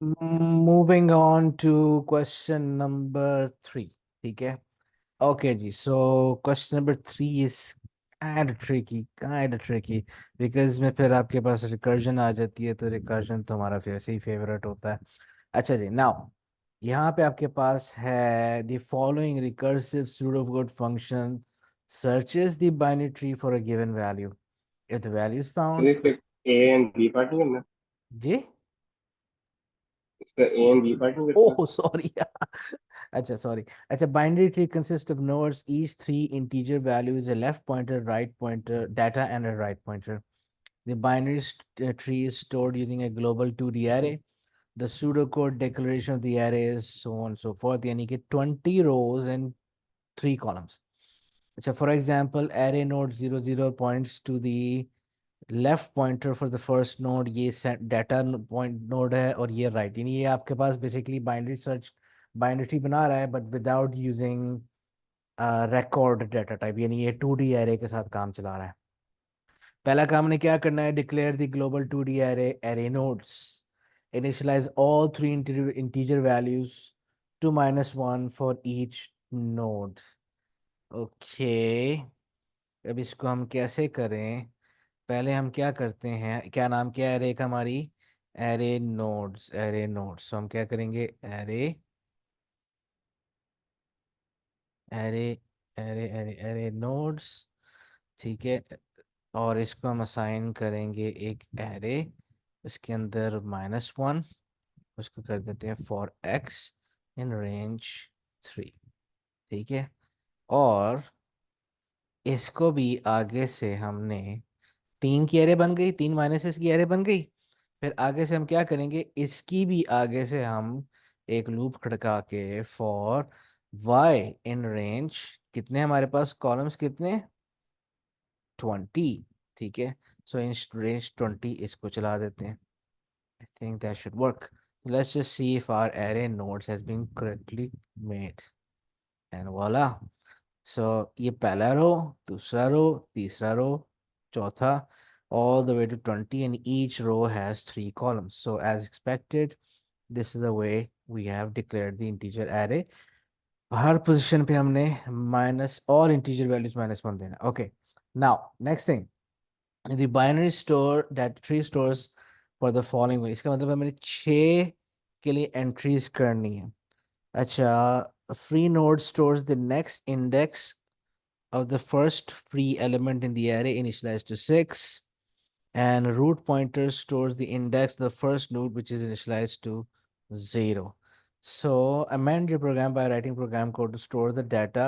Moving on to question number 3। ठीक है। Okay जी, so question number 3 is kind tricky because में फिर आपके पास रिकर्जन आ जाती है, तो रिकर्जन तो हमारा वैसे ही फेवरेट होता है। अच्छा जी, नाउ यहाँ पे आपके पास है the following recursive pseudo function searches the binary tree for a given value. If the value is तो found, इसका ए एंड बी पार्ट नहीं करना? जी, इसका ए एंड बी पार्ट नहीं करना? oh sorry. अच्छा, sorry. अच्छा, binary tree consists of nodes, each three integer values, a left pointer, right pointer, data, and a right pointer. The binary tree is stored using a global 2D array. The pseudocode declaration of the array is so on and so forth. यानी कि 20 rows and 3 columns. अच्छा, for example, array node 00 points to the left pointer for the first node, ये data point node है, और ये right, यानी ये आपके पास basically binary search, binary tree बना रहा है but without using record data type, यानी ये 2D एरे के साथ काम चला रहा है। पहला काम ने क्या करना है, declare the global 2D array array nodes, initialise all three integer values to -1 for each node. Okay, अब इसको हम कैसे करें? पहले हम क्या करते हैं, क्या नाम क्या है एरे का हमारी? Array nodes. तो हम क्या करेंगे, array array array array array nodes. ठीक है, और इसको हम असाइन करेंगे एक एरे, इसके अंदर -1, उसको कर देते हैं फॉर एक्स इन रेंज 3। ठीक है, और इसको भी आगे से हमने 3 की एरे बन गई, 3 माइनसेस की एरे बन गई। फिर आगे से हम क्या करेंगे, इसकी भी आगे से हम एक लूप खड़का के फॉर y इन रेंज, कितने हमारे पास कॉलम्स कितने, 20। ठीक है, सो इन रेंज 20 इसको चला देते हैं। I think that should work. Let's just see if our array nodes has been correctly made, and voila. So ये पहला रो, दूसरा रो, तीसरा रो, चौथा, all the way to 20, and each row has 3 columns. So as expected, this is the way we have declared the integer array. Her position पे हमने minus all integer values -1 देना। Okay, now next thing, the binary store that tree stores for the following way, इसका मतलब है मैंने 6 के लिए entries करनी है। अच्छा, free node stores the next index of the first free element in the array initialized to 6, and root pointer stores the index the first node which is initialized to 0. So amend your program by writing program code to store the data,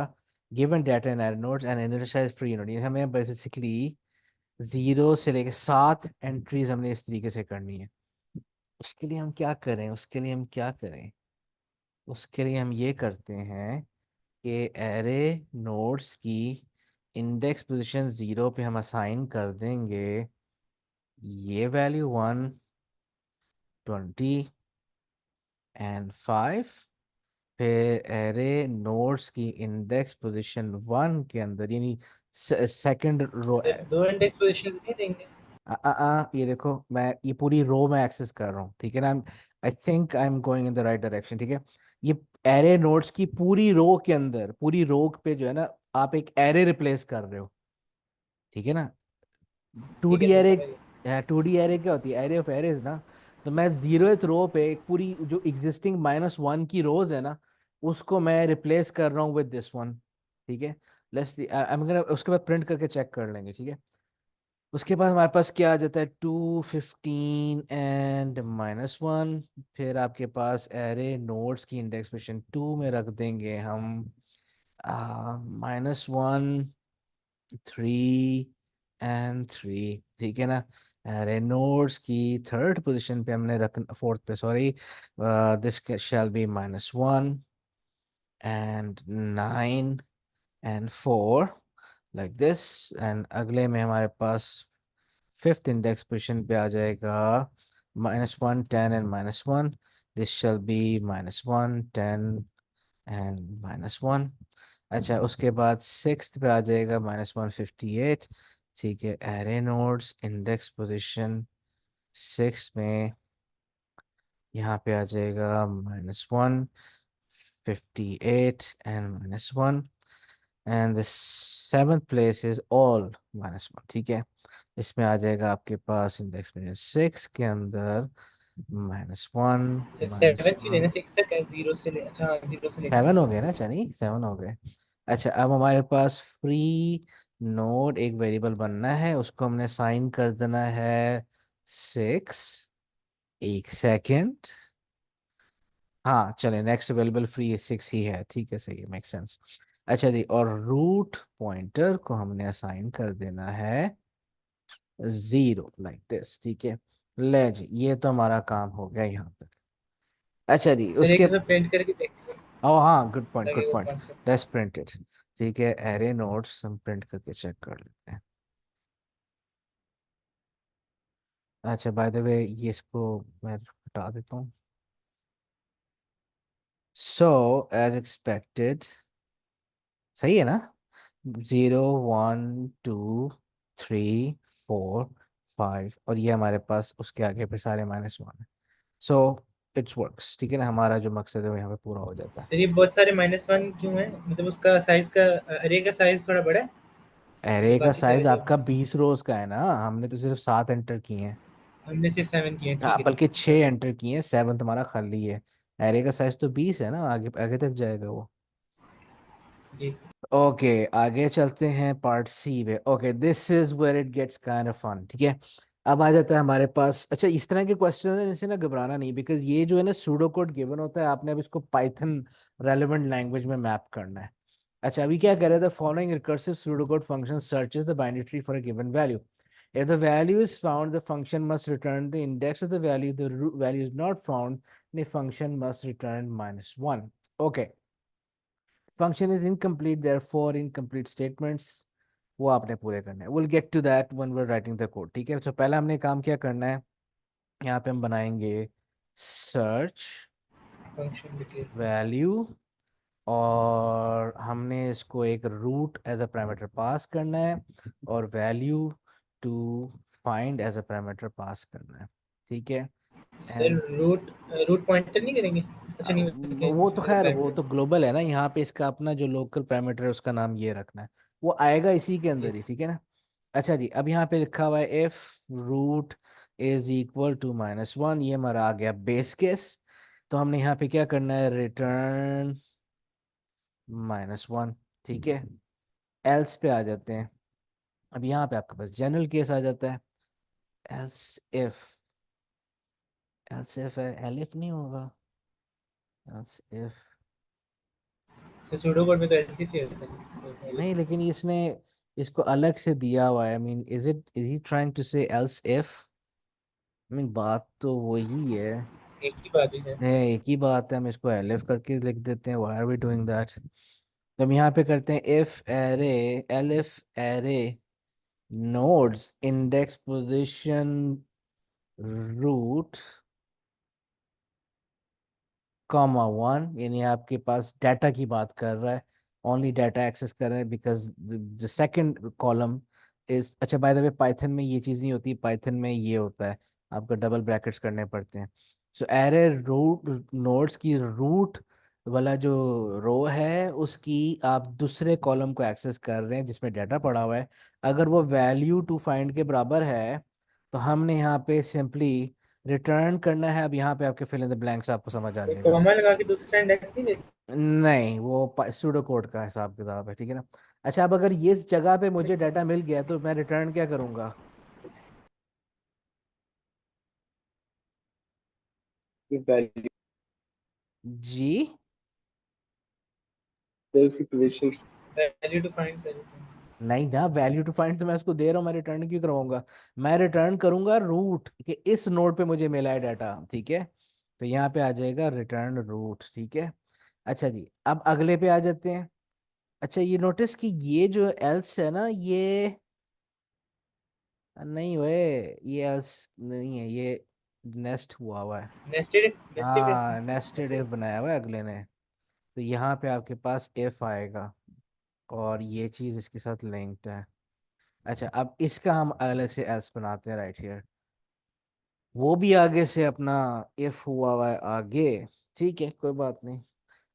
given data in array nodes, and initialize free node। ये हमें basically 0 से लेके 7 entries हमने इस तरीके से करनी है। उसके लिए हम ये करते हैं कि एरे नोड्स की इंडेक्स पोजीशन 0 पे हम असाइन कर देंगे ये वैल्यू 1, 20 एंड 5। फिर एरे नोड्स की इंडेक्स पोजीशन 1 के अंदर, यानी सेकंड रो, सिर्फ 2 इंडेक्स पोजीशंस नहीं देंगे? ये देखो, मैं ये पूरी रो में एक्सेस कर रहा हूँ, ठीक है ना? I think I am going in the right direction. ठीक है, ये एरे नोड्स की पूरी रो के अंदर, पूरी रो पे जो है ना, आप एक एरे रिप्लेस कर रहे हो। ठीक है ना? टू ठीक डी है सर, एरे, समझ गया। 2D एरे क्या होती है, एरे ऑफ एरेज ना। तो मैं 0th रो पे एक पूरी जो एग्जिस्टिंग -1 की रोज है ना, उसको मैं रिप्लेस कर रहा हूँ विद दिस वन। ठीक है, लेट्स आई एम गोना, उसके बाद प्रिंट करके चेक कर लेंगे। ठीक है, उसके बाद हमारे पास क्या आ जाता है, 215 एंड -1। फिर आपके पास एरे नोड्स की इंडेक्स पोजीशन 2 में रख देंगे हम -1, 3 एंड 3। ठीक है ना? अरे नोड्स की थर्ड पोजीशन पे हमने रख, फोर्थ पे sorry, this shall be -1 and 9 and 4, like this. And अगले में हमारे पास फिफ्थ इंडेक्स पोजीशन पे आ जाएगा -1, 10 and -1, this shall be -1, 10 and -1। अच्छा, उसके बाद सिक्स्थ पे आ जाएगा -158। ठीक है, एरे नोड्स इंडेक्स पोजीशन 6 में यहाँ पे आ जाएगा -1, 58 and -1, and the seventh place is all -1, ठीक है। इसमें आ जाएगा आपके पास इंडेक्स में 6 के अंदर -1, सेवन क्यों -1। लेना, सिक्स तक है, जीरो से ले, अच्छा हाँ, जीरो से लेना 7 हो है। गए ना, चलिए 7 हो गए। अच्छा, अब हमारे पास फ्री नोड एक वेरिएबल बनना है, उसको हमने साइन कर देना है 6। एक सेकेंड। हाँ चले, नेक्स्ट अवेलेबल फ्री 6 ही है, ठीक है, सही है, मेक सेंस। अच्छा जी, और रूट पॉइंटर को हमने असाइन कर देना है 0, लाइक दिस, ठीक है। ले जी, ये तो हमारा काम हो गया यहाँ तक। अच्छा जी, सर एक उसके, दफा प्रिंट करके देखते हैं ओ हाँ, गुड पॉइंट, गुड ताकि वो point. Concept. Let's print it. ठीक है, एरे नोट्स हम प्रिंट करके चेक कर लेते हैं। अच्छा, बाय द वे ये इसको मैं हटा देता हूँ। सो एज एक्सपेक्टेड, सही है ना? 0, 1, 2, 3, 4, 5, और ये हमारे पास उसके आगे पे सारे -1 है। सो इट्स वर्क्स, ठीक है ना, हमारा जो मकसद है वो यहाँ पे पूरा हो जाता है। सर ये बहुत सारे -1 क्यों है, मतलब उसका साइज का, अरे का साइज थोड़ा बड़ा है एरे का बाकी सारे साइज जो। आपका 20 रोज का है ना, हमने तो सिर्फ 7 एंटर किए हैं। हमने सिर्फ 7 किए हैं, ठीक हाँ, है बल्कि ठीक है, 6 गॉट इट। एंटर किए हैं, 7 तुम्हारा खाली है। एरे का साइज तो 20 है ना, आगे आगे तक जाएगा वो। जी सर। ओके, आगे चलते हैं पार्ट सी में। Okay, this is where it gets kind of fun, ठीक है। अब आ जाता है हमारे पास, अच्छा इस तरह के क्वेश्चन है इनसे ना घबराना नहीं, बिकॉज ये जो है ना सूडो कोड गिवन होता है, आपने अब इसको पाइथन रेलेवेंट लैंग्वेज में मैप करना है। अच्छा, अभी क्या कर रहे थे, following recursive pseudocode function searches the binary tree for a given value. If the value is found, the function must return the index of the value. If the value is not found, the function must return -1. Okay. Function is incomplete, therefore incomplete statements वो आपने पूरे करने हैं। We'll get to that when we're writing the code, ठीक है। तो पहले हमने काम क्या करना है, यहाँ पे हम बनाएंगे search फंक्शन डिक्लेयर। value, और हमने इसको एक root as a parameter pass करना है, और value to find as a parameter pass करना है, ठीक है। Sir and root, root pointer नहीं करेंगे, अच्छा नहीं बल्कि वो तो खैर, वो पैरामीटर। तो ग्लोबल है ना, यहाँ पे इसका अपना जो लोकल पैरामीटर है उसका नाम ये रखना है, वो आएगा इसी के जी अंदर ही, ठीक है ना। अच्छा जी, अब यहाँ पे लिखा हुआ है if root is equal to -1, ये हमारा आ गया बेस केस। तो हमने यहाँ पे क्या करना है, रिटर्न -1, ठीक है। एल्स पे आ जाते हैं। अब यहाँ पे आपके पास जनरल केस आ जाता है, एल्स इफ, एल्स इफ है, एलिफ नहीं होगा, else if. Sir pseudo code में तो ऐसे ही होता है पहले। नहीं, लेकिन इसने इसको अलग से दिया हुआ है, I mean is he trying to say else if, I mean बात तो वही है। एक ही बात है सर। एक ही बात है, हम इसको एलिफ करके लिख देते हैं, why are we doing that. तो हम यहाँ पे करते हैं if array, elif array nodes index position root comma 1, यानी आपके पास डाटा की बात कर रहा है, ओनली डाटा एक्सेस कर रहा है, because the second column is, अच्छा बाय द वे पाइथन में ये चीज़ नहीं होती, पाइथन में ये होता है, आपको डबल ब्रैकेट्स करने पड़ते हैं। सो एरे रूट नोड्स की रूट वाला जो रो है उसकी आप दूसरे कॉलम को एक्सेस कर रहे हैं जिसमें डाटा पड़ा हुआ है, अगर वो वैल्यू टू फाइंड के बराबर है तो हमने यहाँ पे सिंपली रिटर्न करना है। अब यहाँ पे आपके फिल इन द ब्लैंक्स आपको समझ आ सर जाएगा। कॉमा लगा के दूसरा इंडेक्स नहीं ले सकते? नहीं, वो सूडो कोड का हिसाब किताब है, ठीक है ना। अच्छा, अब अगर ये इस जगह पे मुझे डाटा मिल गया तो मैं रिटर्न क्या करूंगा? वैल्यू जी, की पोजीशन। Value to find sir. नहीं ना, वैल्यू टू फाइंड तो मैं उसको दे रहा हूँ, मैं रिटर्न क्यों करवाऊंगा? मैं रिटर्न करूंगा रूट कि इस नोड पे मुझे मिला है डाटा, ठीक है। तो यहाँ पे आ जाएगा रिटर्न रूट, ठीक है। अच्छा जी, अब अगले पे आ जाते हैं। अच्छा, ये नोटिस कि ये जो एल्स है ना, ये नहीं हुए, ये एल्स नहीं है, ये नेस्ट हुआ है। नेस्टेड, नेस्टेड हाँ, नेस्टेड इफ नेस्टेड। बनाया हुआ है अगले ने। तो यहाँ पे आपके पास इफ आएगा, और ये चीज़ इसके साथ लिंक्ड है। अच्छा, अब इसका हम अलग से एल्स बनाते हैं राइट हियर। वो भी आगे से अपना इफ हुआ हुआ है आगे, ठीक है कोई बात नहीं।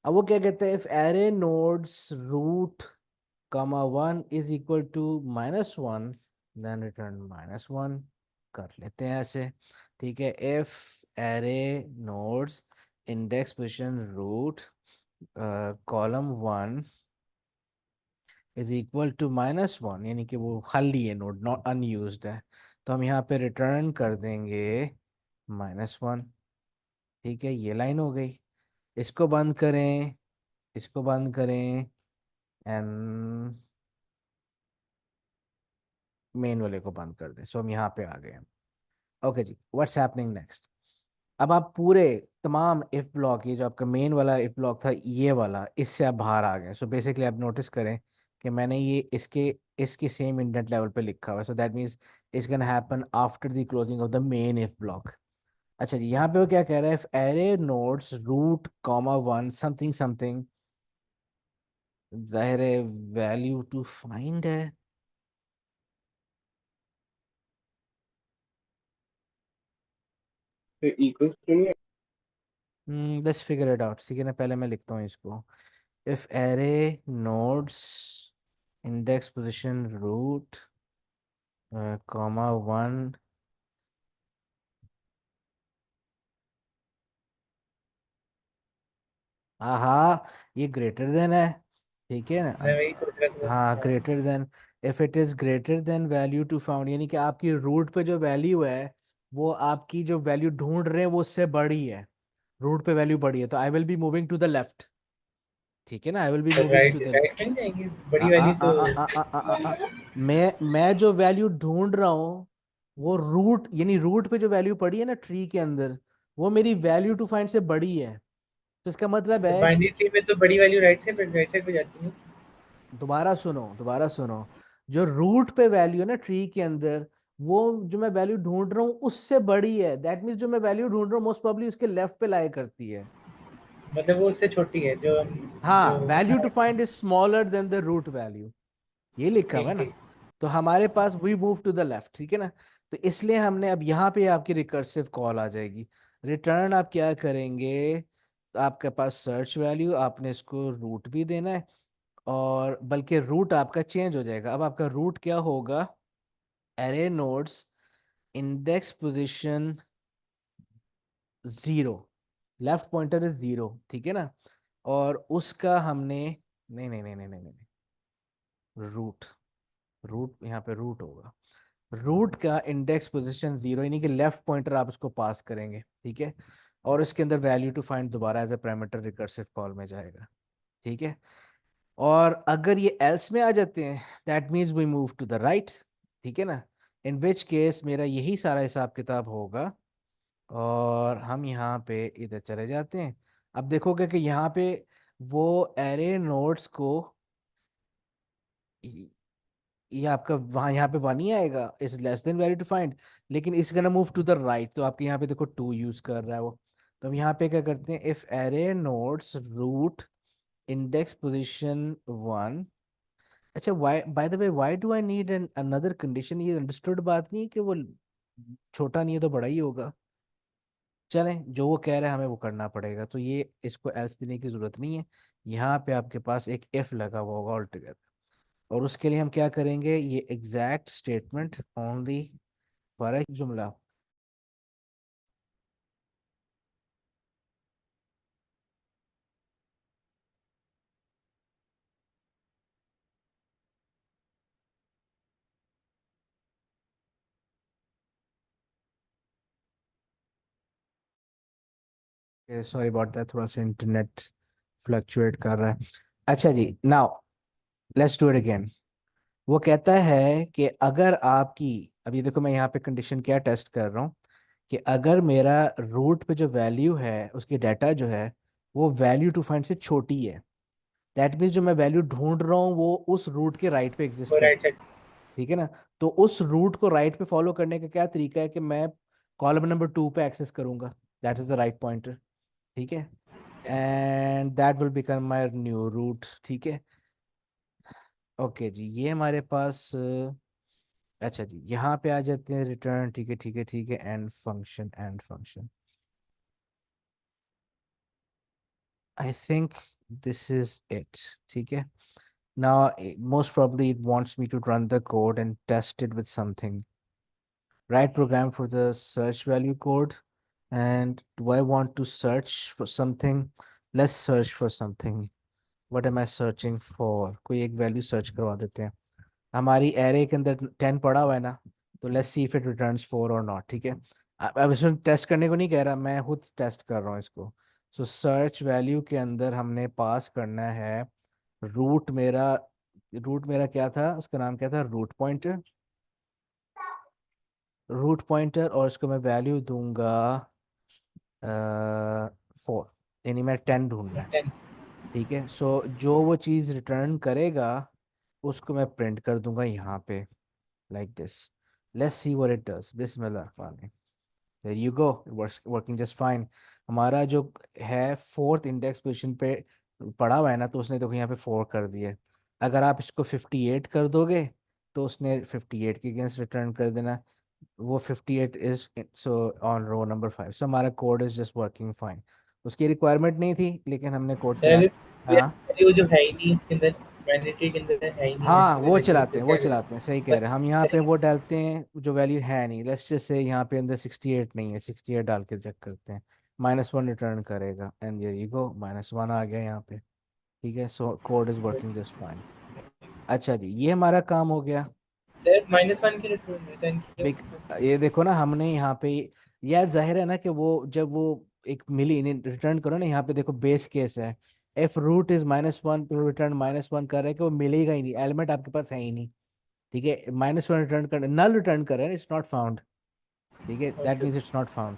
अब वो क्या कहते हैं, if array nodes root comma one is equal to -1 then return -1। कर लेते हैं ऐसे, ठीक है। If array nodes index position root column one is equal to -1, यानी कि वो खाली है नोड, नॉट अनयूज्ड है, तो हम यहाँ पे रिटर्न कर देंगे -1। ठीक है, ये लाइन हो गई। इसको बंद करें, इसको बंद करें, एंड मेन वाले को बंद कर दें। सो हम यहाँ पे आ गए हैं। ओके जी, व्हाट्स हैपनिंग नेक्स्ट। अब आप पूरे तमाम इफ ब्लॉक, ये जो आपका मेन वाला इफ ब्लॉक था ये वाला, इससे आप बाहर आ गए। सो बेसिकली आप नोटिस करें कि मैंने ये इसके सेम इंडेंट लेवल पे लिखा हुआ है। So that means it's gonna happen after the closing of the main if block. अच्छा जी, यहाँ पे वो क्या कह रहा है, if array nodes root comma one something something, जाहिर है वैल्यू टू फाइंड है। तो इक्वल्स क्यों नहीं है? लेट्स फिगर इट आउट, ठीक है ना। पहले मैं लिखता हूँ इसको, if array nodes index position root comma one, आहा ये ग्रेटर देन है, ठीक है ना। मैं अब वही सोच रहा था। हाँ, हाँ, greater than, if it is greater than value to found, यानी कि आपकी रूट पे जो वैल्यू है, वो आपकी जो वैल्यू ढूंढ रहे हैं वो उससे बड़ी है। रूट पे वैल्यू बड़ी है तो I will be moving to the left, ठीक है ना, आई विल बी तो moving right to the, right में जाएंगे, आ, बड़ी आ, वाली आ, तो। आ, आ, आ, आ, आ, आ, मैं जो वैल्यू ढूंढ रहा हूँ वो रूट, यानी रूट पे जो वैल्यू पड़ी है ना ट्री के अंदर, वो मेरी वैल्यू टू फाइंड से बड़ी है। तो इसका मतलब तो है, बाइनरी ट्री में तो बड़ी वाली राइट साइड पे जाती है। दोबारा सुनो दोबारा सुनो, जो रूट पे वैल्यू है ना ट्री के अंदर, वो जो मैं वैल्यू ढूंढ रहा हूँ उससे बड़ी है। दैट मीन्स जो मैं वैल्यू ढूंढ रहा हूँ मोस्ट प्रोबब्ली उसके लेफ्ट पे लाई करती है। मतलब वो उससे छोटी है जो जो। हाँ, वैल्यू टू हाँ, find is smaller than the root value, ये लिखा हुआ ठीक है ना। ठीक। तो हमारे पास we move to the left, ठीक है ना। तो इसलिए हमने अब यहाँ पे आपकी रिकर्सिव कॉल आ जाएगी। रिटर्न आप क्या करेंगे, तो आपके पास सर्च वैल्यू, आपने इसको रूट भी देना है, और बल्कि रूट आपका चेंज हो जाएगा। अब आपका रूट क्या होगा, array nodes index position zero, left pointer is zero, ठीक है ना। और उसका हमने, नहीं, रूट, रूट यहाँ पे रूट होगा। रूट का इंडेक्स पोजीशन जीरो, यानी कि लेफ्ट पॉइंटर आप उसको पास करेंगे, ठीक है। और इसके अंदर वैल्यू टू फाइंड दोबारा as a parameter recursive call में जाएगा, ठीक है। और अगर ये एल्स में आ जाते हैं, that means we move to the right, ठीक है ना। इन विच केस मेरा यही सारा हिसाब किताब होगा, और हम यहाँ पे इधर चले जाते हैं। अब देखोगे कि यहाँ पे वो एरे नोड्स को, ये आपका वहाँ यहाँ पे वन ही आएगा, is less than value to find, लेकिन इस गना मूव टू द राइट, तो आपके यहाँ पे देखो टू यूज कर रहा है वो। तो हम यहाँ पे क्या करते हैं, if array nodes root index position one. अच्छा, why by the way why do I need an another condition, ये अंडरस्टूड बात नहीं है कि वो छोटा नहीं है तो बड़ा ही होगा। चलें, जो वो कह रहा है हमें वो करना पड़ेगा, तो ये इसको एल्स देने की जरूरत नहीं है। यहाँ पे आपके पास एक इफ लगा हुआ होगा ऑल टुगेदर, और उसके लिए हम क्या करेंगे, ये एग्जैक्ट स्टेटमेंट ओनली फॉर एक जुमला। सॉरी अबाउट दैट, थोड़ा सा इंटरनेट फ्लक्चुएट कर रहा है। अच्छा जी, now let's do it again. वो कहता है कि अगर आपकी, अब ये देखो मैं यहाँ पे कंडीशन क्या टेस्ट कर रहा हूँ, कि अगर मेरा रूट पे जो वैल्यू है उसकी डाटा जो है वो वैल्यू टू फाइंड से छोटी है, दैट मीन्स जो मैं वैल्यू ढूंढ रहा हूँ वो उस रूट के राइट पे एग्जिस्ट वो कर, राइट साइड। ठीक है ना। तो उस रूट को राइट पे फॉलो करने का क्या तरीका है कि मैं कॉलम नंबर टू पे एक्सेस करूंगा, that is the write pointer, ठीक है। And that will become my new root, ठीक है। ओके जी, ये हमारे पास अच्छा जी, यहाँ पे आ जाते हैं रिटर्न। ठीक है ठीक है ठीक है, and function, and function. I think this is it. ठीक है। Now, most probably it wants me to run the code and test it with something. Write program for the search value code. And do I want to search for something? Let's search for something. What am I searching for? कोई एक value search करवा देते हैं। हमारी array के अंदर 10 पड़ा हुआ है ना, तो let's see if it returns 4 और नॉट। ठीक है। अब इसमें टेस्ट करने को नहीं कह रहा, मैं खुद टेस्ट कर रहा हूँ इसको। सो सर्च वैल्यू के अंदर हमने पास करना है रूट मेरा। रूट मेरा क्या था, उसका नाम क्या था, रूट पॉइंटर। रूट पॉइंटर, और इसको मैं वैल्यू दूंगा 4, यानी मैं 10 ढूंढ रहा है। 10। ठीक है। सो जो वो चीज़ रिटर्न करेगा उसको मैं प्रिंट कर दूंगा यहाँ पे, like this. Let's see what it does. बिस्मिल्लाह। There you go, works, working just fine. हमारा जो है फोर्थ इंडेक्स पोजीशन पे पड़ा हुआ है ना, तो उसने देखो यहाँ पे 4 कर दिया है। अगर आप इसको 58 कर दोगे तो उसने 58 के अगेंस्ट रिटर्न कर देना। वो 58 is so on row number 5। So हमारा code is just working fine. उसकी रिक्वायरमेंट नहीं थी, लेकिन हमने कोड चला। सर हाँ वो जो है ही नहीं इसके अंदर, वैलिडिटी के अंदर है ही नहीं हाँ, ऐसी कोई वो वैल्यू, चलाते तो हैं, वो क्या करें? चलाते हैं, सही कह बस रहे हैं। हम यहाँ पे चलेगा। वो डालते हैं जो वैल्यू है नहीं। लेट्स जस्ट से यहाँ पे अंदर 68 नहीं है, 68 डाल के चेक करते हैं। -1 रिटर्न करेगा, एंड देयर यू गो, -1 आ गया यहाँ पे। ठीक है। So code is working just fine. अच्छा जी, ये हमारा काम हो गया। सर -1 की रिटर्न रिटर्न की बिग, उसको। ये देखो ना हमने यहाँ पे, यार जाहिर है ना कि वो जब वो एक मिली रिटर्न करो ना, यहाँ पे देखो बेस केस है। इफ रूट इज -1 तो रिटर्न -1 कर रहा है कि वो मिलेगा ही नहीं, एलिमेंट आपके पास है ही नहीं। ठीक है। -1 रिटर्न कर, नल रिटर्न कर रहे हैं, इट्स नॉट फाउंड। ठीक है, that okay means it's not found.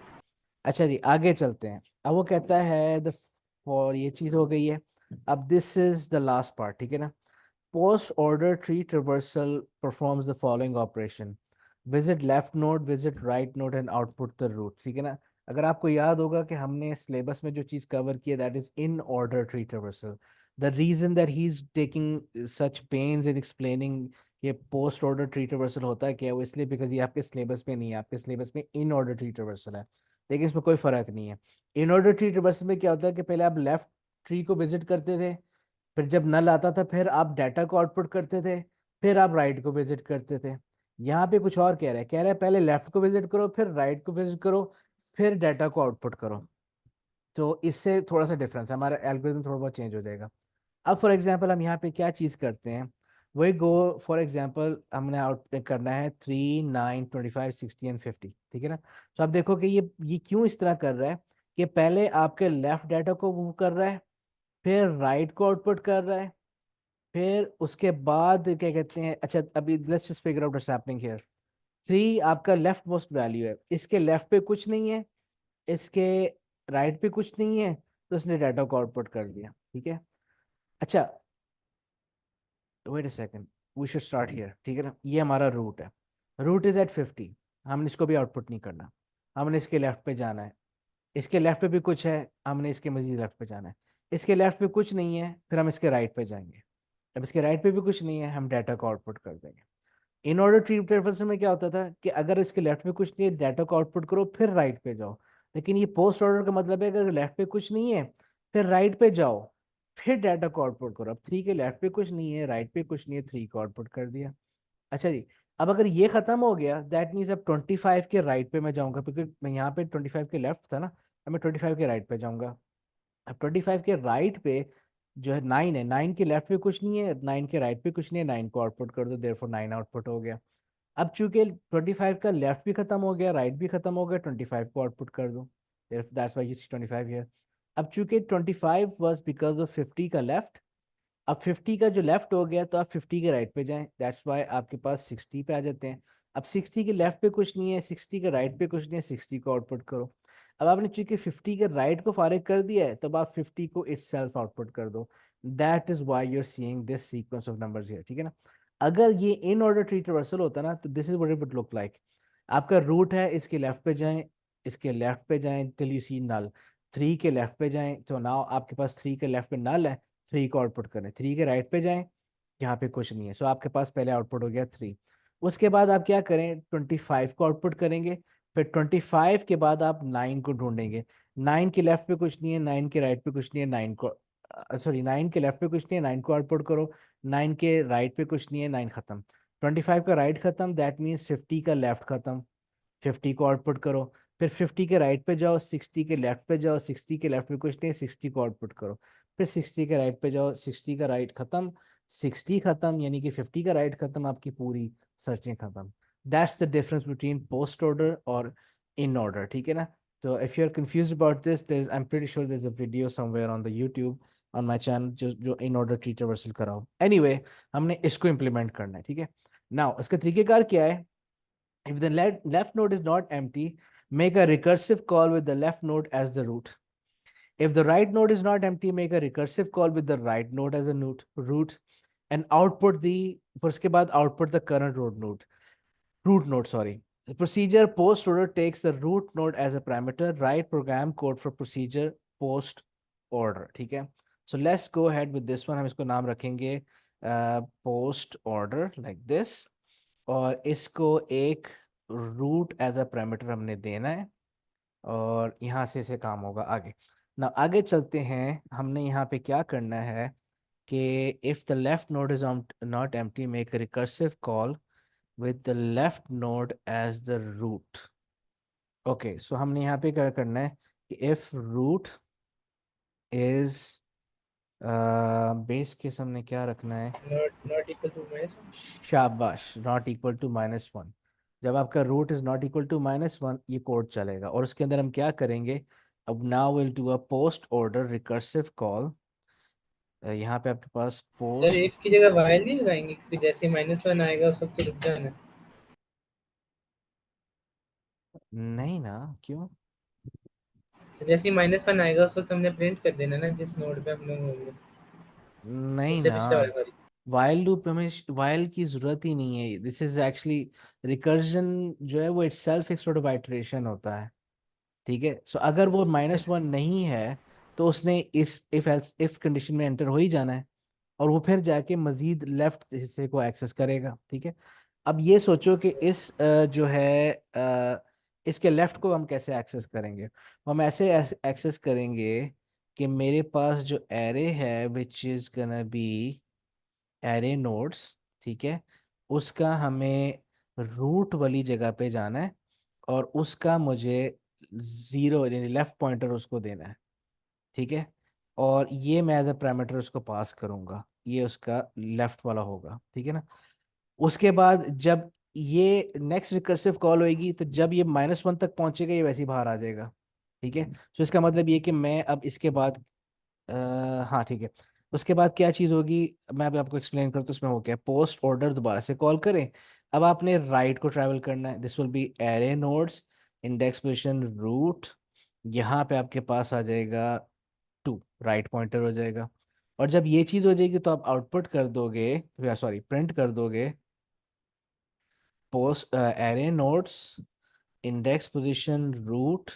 अच्छा जी, आगे चलते हैं। अब वो कहता है द फॉर, ये चीज हो गई है। अब this is the last part. ठीक है ना। Post order tree traversal performs the following operation: visit left node, visit right node and output the root। ठीक है ना। अगर आपको याद होगा कि हमने सिलेबस में जो चीज कवर की है, that is in order tree traversal. The reason that he is taking such pains in explaining ये पोस्ट ऑर्डर ट्री ट्रेवर्सल होता है क्या, वो इसलिए बिकॉज ये आपके सिलेबस में नहीं है। आपके सिलेबस में इन ऑर्डर ट्री ट्रेवर्सल है, लेकिन इसमें कोई फर्क नहीं है। इन ऑर्डर ट्री ट्रेवर्सल में क्या होता है कि पहले आप लेफ्ट ट्री को विजिट करते थे, फिर जब नल आता था फिर आप डाटा को आउटपुट करते थे, फिर आप राइट को विजिट करते थे। यहाँ पे कुछ और कह रहा है, पहले लेफ्ट को विजिट करो, फिर राइट को विजिट करो, फिर डाटा को आउटपुट करो। तो इससे थोड़ा सा डिफरेंस है, हमारा एल्गोरिथम थोड़ा बहुत चेंज हो जाएगा। अब फॉर एग्जांपल हम यहाँ पे क्या चीज़ करते हैं, वही गो फॉर एग्जांपल हमने आउट करना है 3, 9, 25, 60 एंड 50। ठीक है ना। तो आप देखो कि ये क्यों इस तरह कर रहा है कि पहले आपके लेफ्ट डाटा को मूव कर रहा है, फिर राइट को आउटपुट कर रहा है, फिर उसके बाद क्या कहते हैं। अच्छा, अभी let's just figure out what's happening here. 3 आपका लेफ्ट मोस्ट वैल्यू है, इसके लेफ्ट पे कुछ नहीं है, इसके राइट पे कुछ नहीं है, तो इसने डाटा को आउटपुट कर दिया। ठीक है। अच्छा, wait a second, we should start here. ठीक है ना। ये हमारा रूट है, रूट इज एट 50। हमने इसको भी आउटपुट नहीं करना, हमने इसके लेफ्ट पे जाना है। इसके लेफ्ट पे भी कुछ है, हमने इसके मजीद लेफ्ट पे जाना है। इसके लेफ्ट पे कुछ नहीं है, फिर हम इसके राइट पे जाएंगे। अब इसके राइट पे भी कुछ नहीं है, हम डाटा को आउटपुट कर देंगे। इन ऑर्डर ट्री ट्रांसफर में क्या होता था कि अगर इसके लेफ्ट पे कुछ नहीं है, डाटा को आउटपुट करो फिर राइट पे जाओ। लेकिन ये पोस्ट ऑर्डर का मतलब है, अगर लेफ्ट पे कुछ नहीं है फिर राइट पे जाओ, फिर डाटा को आउटपुट करो। अब 3 के लेफ्ट पे कुछ नहीं है, राइट पे कुछ नहीं है, 3 को आउटपुट कर दिया। अच्छा जी, अब अगर ये खत्म हो गया, दैट मीन्स अब 25 के राइट पे मैं जाऊंगा, क्योंकि मैं यहाँ पे 25 के लेफ्ट था ना, अब मैं 25 के राइट पे जाऊंगा। अब 25 के राइट पे जो है 9 है, 9 के लेफ्ट पे कुछ नहीं है, 9 के राइट पे कुछ नहीं है, 9 को आउटपुट कर दो, देयरफॉर 9 आउटपुट हो गया। अब चूंकि 25 का लेफ्ट भी खत्म हो गया, राइट भी खत्म हो गया, 25 को आउटपुट कर दो, that's why you see 25 here. अब चूंकि 25 वाज बिकॉज ऑफ 50 का लेफ्ट, अब 50 का जो लेफ्ट हो गया तो आप 50 के राइट पे जाएं, दैट्स वाई आपके पास 60 पे आ जाते हैं। अब 60 के लेफ्ट पे कुछ नहीं है, 60 के राइट पे कुछ नहीं है, 60 को आउटपुट करो। अब आपने चूंकि 50 के राइट को फारिग कर दिया है, तब आप 50 को इटसेल्फ आउटपुट कर दो। That is why you are seeing this sequence of numbers here. ठीक है ना। अगर ये इन ऑर्डर ट्री ट्रावर्सल होता ना, तो this is what it would look like. आपका रूट है, इसके लेफ्ट पे जाएं, इसके लेफ्ट पे जाएं टिल यू सी नल। 3 के लेफ्ट पे जाएं, तो नाउ आपके पास 3 के लेफ्ट पे नल है, 3 को आउटपुट करें। 3 के राइट पे जाएं, यहाँ पे कुछ नहीं है, सो आपके पास पहले आउटपुट हो गया 3। उसके बाद आप क्या करें, 25 को आउटपुट करेंगे। फिर 25 के बाद आप 9 को ढूंढेंगे। 9 के लेफ्ट पे कुछ नहीं है, 9 के राइट पे कुछ नहीं है, 9 को सॉरी 9 के लेफ्ट पे कुछ नहीं है, 9 को आउटपुट करो। 9 के राइट पे कुछ नहीं है, 9 खत्म। 25 का राइट खत्म, दैट मीन्स 50 का लेफ्ट खत्म। 50 को आउटपुट करो। फिर 50 के राइट पे जाओ, 60 के लेफ्ट पे जाओ, 60 के लेफ्ट में कुछ नहीं है, 60 को आउटपुट करो। फिर 60 के राइट पे जाओ, 60 का राइट खत्म। 60 खत्म यानी कि 50 का राइट खत्म, आपकी पूरी सर्चिंग खत्म। That's the difference between post order और इन ऑर्डर, ठीक है ना। तो if you are confuse about this, there I am pretty sure there is a video somewhere on the YouTube on my channel जो in order tree reversal कराओ। Anyway, हमने इसको implement करना है, ठीक है। नाउ इसका तरीकेकार क्या है? If the left node is not empty, make a recursive call with the left node as the root. If the right node is not empty, make a recursive call with the right node as a root, and output the फिर उसके बाद output the current root node, sorry. The procedure post order takes the root node as a parameter. Write program code for procedure post order, ठीक है। So let's go ahead with this one. हम इसको नाम रखेंगे post order like this, और इसको एक root as a parameter हमने देना है, और यहाँ से काम होगा आगे ना। आगे चलते हैं, हमने यहाँ पे क्या करना है कि if the left node is not empty, make recursive call with the left node as the root. Okay, so हमने यहाँ पे क्या करना है कि if root is base case हमने क्या रखना है, नॉट इक्वल टू -1। शाबाश, नॉट इक्वल टू -1। जब आपका root is not equal to -1, ये कोड चलेगा, और उसके अंदर हम क्या करेंगे, अब now will do a post order recursive call. यहाँ पे आपके पास सर पोस्ट, इफ की जगह वाइल नहीं लगाएंगे, क्योंकि जैसे ही -1 आएगा उस वक्त तो रुक जाना। नहीं ना, क्यों? तो जैसे ही -1 आएगा उस वक्त हमने प्रिंट कर देना ना, जिस नोड पे हम लोग होंगे। नहीं उससे ना, पिछला वाला, सॉरी। वाइल लूप में वाइल की जरूरत ही नहीं है। दिस इज एक्चुअली रिकर्जन जो है वो इटसेल्फ एक सॉर्ट ऑफ आइटरेशन होता है, ठीक है। सो अगर वो -1 नहीं है, तो उसने इस इफ कंडीशन में एंटर हो ही जाना है, और वो फिर जाके मजीद लेफ्ट हिस्से को एक्सेस करेगा, ठीक है। अब ये सोचो कि इस जो है इसके लेफ्ट को हम कैसे एक्सेस करेंगे। हम ऐसे एक्सेस करेंगे कि मेरे पास जो एरे है which is gonna be array nodes, ठीक है, उसका हमें रूट वाली जगह पे जाना है, और उसका मुझे 0 यानी लेफ्ट पॉइंटर उसको देना है, ठीक है। और ये मैं एज अ पैरामीटर उसको पास करूंगा, ये उसका लेफ्ट वाला होगा, ठीक है ना। उसके बाद जब ये नेक्स्ट रिकर्सिव कॉल होगी, तो जब ये -1 तक पहुंचेगा, ये वैसे ही बाहर आ जाएगा, ठीक है। तो इसका मतलब ये कि मैं अब इसके बाद हाँ ठीक है, उसके बाद क्या चीज़ होगी, मैं अभी आपको एक्सप्लेन करता हूँ। उसमें हो गया पोस्ट ऑर्डर, दोबारा से कॉल करें। अब आपने राइट को ट्रैवल करना है, this will be array nodes index position root. यहाँ पे आपके पास आ जाएगा 2, राइट पॉइंटर हो जाएगा। और जब ये चीज़ हो जाएगी, तो आप आउटपुट कर दोगे, या सॉरी प्रिंट कर दोगे, post array nodes index position root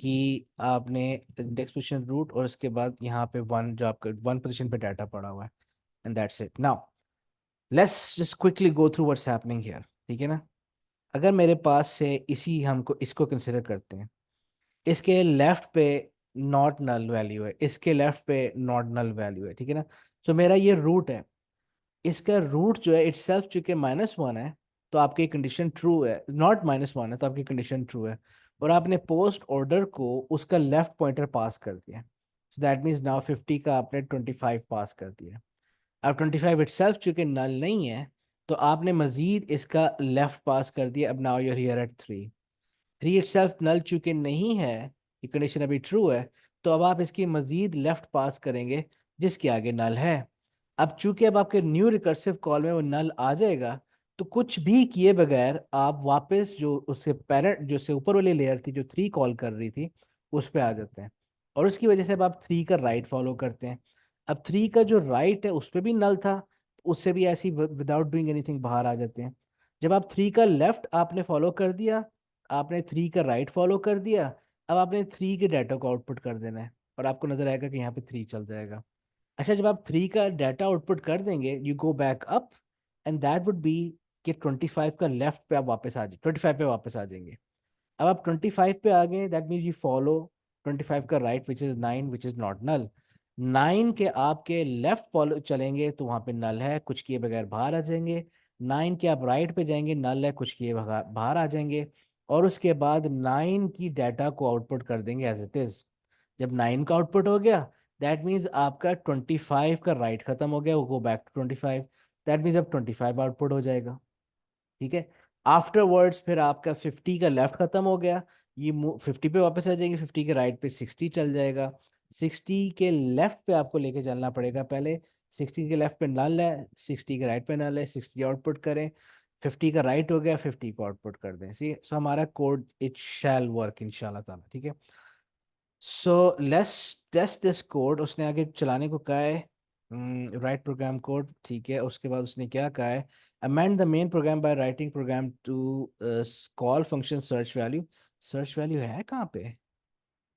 की, आपने इंडेक्स पोजीशन रूट, और उसके बाद यहाँ पे 1, जो आपका 1 पोजीशन पे डाटा पड़ा हुआ है, and that's it. Now let's just quickly go through what's happening here, ठीक है ना। अगर मेरे पास से इसी हमको इसको कंसिडर करते हैं, इसके लेफ्ट पे नॉट नल वैल्यू है, इसके लेफ्ट पे नॉट नल वैल्यू है, ठीक है ना। सो मेरा ये रूट है, इसका रूट जो है इटसेल्फ चूंकि -1 है, तो आपकी कंडीशन ट्रू है। नॉट -1 है तो आपकी कंडीशन ट्रू है, और आपने पोस्ट ऑर्डर को उसका लेफ्ट पॉइंटर पास कर दिया। सो दैट मीन्स नाउ 50 का आपने 25 पास कर दिया। अब 25 इटसेल्फ चूंकि नल नहीं है, तो आपने मजीद इसका लेफ्ट पास कर दिया। अब now your here at 3। 3 itself null चूंकि नहीं है, ये कंडीशन अभी ट्रू है, तो अब आप इसकी मजीद लेफ्ट पास करेंगे जिसके आगे नल है। अब चूंकि अब आपके न्यू रिकर्सिव कॉल में वो नल आ जाएगा, तो कुछ भी किए बगैर आप वापस जो उससे पैरेंट जो से ऊपर वाली लेयर थी जो 3 कॉल कर रही थी, उस पे आ जाते हैं, और उसकी वजह से अब आप 3 का राइट फॉलो करते हैं। अब 3 का जो राइट है उस पे भी नल था, उससे भी ऐसी विदाउट डूइंग एनीथिंग बाहर आ जाते हैं। जब आप 3 का लेफ्ट आपने फॉलो कर दिया, आपने 3 का राइट फॉलो कर दिया, अब आपने 3 के डाटा को आउटपुट कर देना है, और आपको नजर आएगा कि यहाँ पे 3 चल जाएगा। अच्छा, जब आप 3 का डाटा आउटपुट कर देंगे, you go back up, and that would be कि 25 का लेफ्ट पे आप वापस आ जाए, 25 पे वापस आ जाएंगे। अब आप 25 पे आ गए, दैट मीन्स यू फॉलो 25 का right which is 9 which is not null. 9 के आपके लेफ्ट चलेंगे तो वहां पे नल है, कुछ किए बगैर बाहर आ जाएंगे। 9 के आप राइट पे जाएंगे, नल है, कुछ किए बाहर आ जाएंगे। और उसके बाद 9 की डाटा को आउटपुट कर देंगे एज इट इज। जब 9 का आउटपुट हो गया, दैट मीन्स आपका 25 का राइट खत्म हो गया, वो go back to 25। That means अब 25 आउटपुट हो जाएगा। ठीक है। आफ्टरवर्ड्स फिर आपका 50 का लेफ्ट खत्म हो गया, ये 50 पे वापस आ जाएंगे, 50 के राइट पे 60 चल जाएगा। 60 के लेफ्ट पे आपको लेके चलना पड़ेगा पहले। 60 के लेफ्ट पे नल है, 60 के राइट पे नल है, 60 आउटपुट करें। 50 का राइट हो गया, 50 को आउटपुट कर दें। सी सो हमारा कोड इट शैल वर्क इंशाल्लाह ताला। ठीक है। So let's test this code. उसने आगे चलाने को कहा है, राइट प्रोग्राम कोड। ठीक है। उसके बाद उसने क्या कहा है, amend the main program by writing program to call function search value। Search value है कहाँ पे?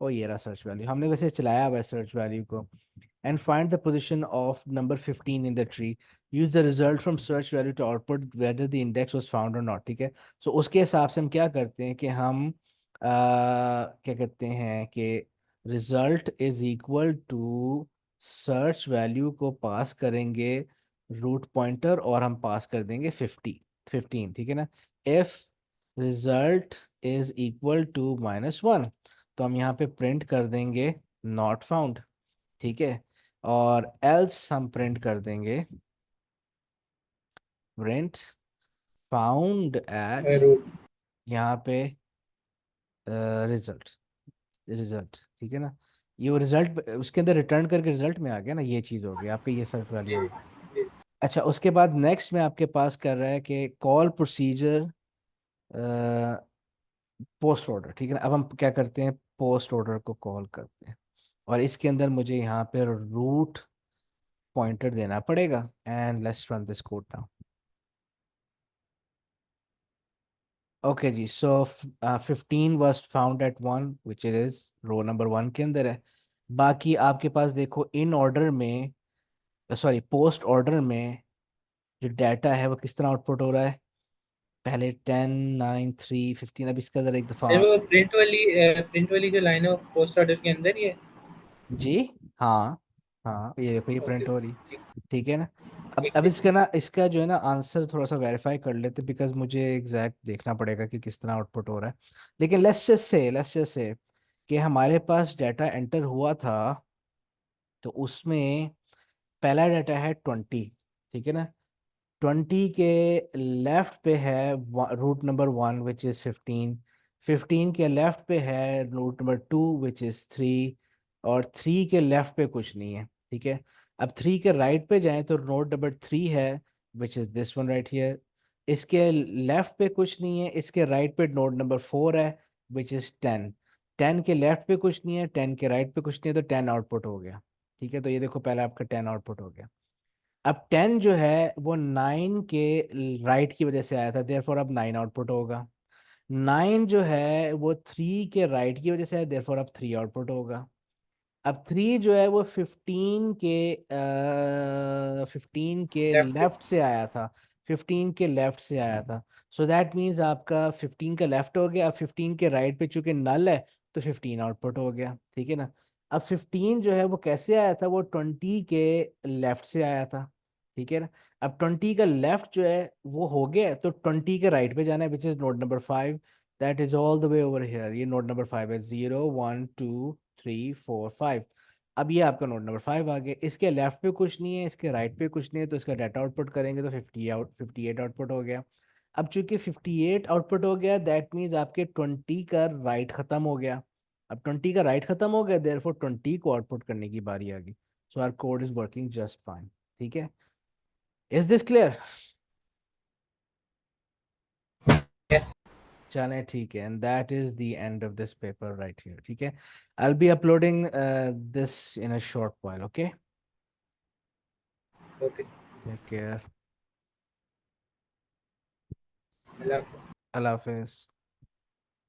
ओ ये रहा सर्च वैल्यू, हमने वैसे चलाया हुआ है सर्च वैल्यू को। And find the position of number 15 in the tree. Use the result from search value to output whether the index was found और नॉट। ठीक है। सो उसके हिसाब से हम क्या करते हैं कि हम क्या कहते हैं कि result is equal to search value को पास करेंगे रूट पॉइंटर, और हम पास कर देंगे 15। ठीक है ना। If result is equal to -1, तो हम यहाँ पे प्रिंट कर देंगे नॉट फाउंड। ठीक है। और एल्स हम प्रिंट कर देंगे प्रिंट फाउंड एट रूट। यहाँ पे रिजल्ट। रिजल्ट ठीक है ना। ये वो रिजल्ट उसके अंदर रिटर्न करके रिजल्ट में आ गया ना, ये चीज़ हो गई आपकी, ये सर्च वैल्यू जी होगी। जी। अच्छा, उसके बाद नेक्स्ट में आपके पास कर रहा है कि कॉल प्रोसीजर पोस्ट ऑर्डर। ठीक है ना। अब हम क्या करते हैं, पोस्ट ऑर्डर को कॉल करते हैं, और इसके अंदर मुझे यहाँ पे रूट पॉइंटर देना पड़ेगा। And let's run this code now. Okay जी। So 15 was found at 1 which is row number 1 के अंदर है। बाकी आपके पास देखो इन ऑर्डर में, सॉरी पोस्ट ऑर्डर में जो डाटा है वो किस तरह आउटपुट हो रहा है। पहले 10 9 3 15। अब इसके अंदर एक दफ़ा। सर वो प्रिंट वाली जो लाइन है वो पोस्ट ऑर्डर के अंदर ही है। जी। हाँ। हाँ ये देखो ये ओके प्रिंट हो रही। ठीक। ठीक है ना। अब ठीक अब है। इसका ना, इसका जो है ना आंसर थोड़ा सा वेरीफाई कर लेते, बिकॉज मुझे एग्जैक्ट देखना पड़ेगा कि किस तरह आउटपुट हो रहा है। लेकिन लेट्स जस्ट से कि हमारे पास डाटा एंटर हुआ था, तो उसमें पहला डाटा है 20। ठीक है ना। 20 के लेफ्ट पे है रूट नंबर 1 विच इज़ 15। 15 के लेफ्ट पे है रूट नंबर 2 विच इज़ 3। और 3 के लेफ्ट पे कुछ नहीं है। ठीक है। अब 3 के राइट पे जाएं तो नोड नंबर 3 है which is this one right here. इसके लेफ्ट पे कुछ नहीं है, इसके राइट पे नोड नंबर 4 है विच इज़ 10। 10 के लेफ्ट पे कुछ नहीं है, 10 के राइट पे कुछ नहीं है, तो 10 आउटपुट हो गया। ठीक है। तो ये देखो पहले आपका 10 आउटपुट हो गया। अब 10 जो है वो 9 के राइट की वजह से आया था, देयरफॉर अब 9 आउटपुट होगा। 9 जो है वो 3 के राइट की वजह से है, देयरफॉर अब 3 आउटपुट होगा। अब 3 जो है वो 15 के लेफ्ट। लेफ्ट से आया था। 15 के लेफ्ट से आया था। सो दैट मीन्स आपका 15 का लेफ्ट हो गया। अब 15 के राइट पे चूंकि नल है, तो 15 आउटपुट हो गया। ठीक है ना। अब 15 जो है वो कैसे आया था, वो 20 के लेफ्ट से आया था। ठीक है ना। अब 20 का लेफ्ट जो है वो हो गया, तो 20 के राइट पे जाना है which is node number 5। That is all the way over here. ये नोड नंबर 5 है, 0 1 2 3 4 5। अब ये आपका नोड नंबर 5 आ गया। इसके लेफ्ट पे कुछ नहीं है, इसके राइट पे कुछ नहीं है, तो इसका डाटा आउटपुट करेंगे तो 58 आउटपुट हो गया। अब चूंकि 58 आउटपुट हो गया, दैट मीन्स आपके 20 का राइट खत्म हो गया। अब 20 का राइट खत्म हो गया, देयरफॉर 20 को आउटपुट करने की बारी आ गई। So our code is working just fine. ठीक है। Is this clear? यस। चलें ठीक है। And that is the end of this paper right here. ठीक है। I will be uploading this in a short while. Okay. Okay. Take care. अल्लाह हाफिज़। अल्लाह हाफिज।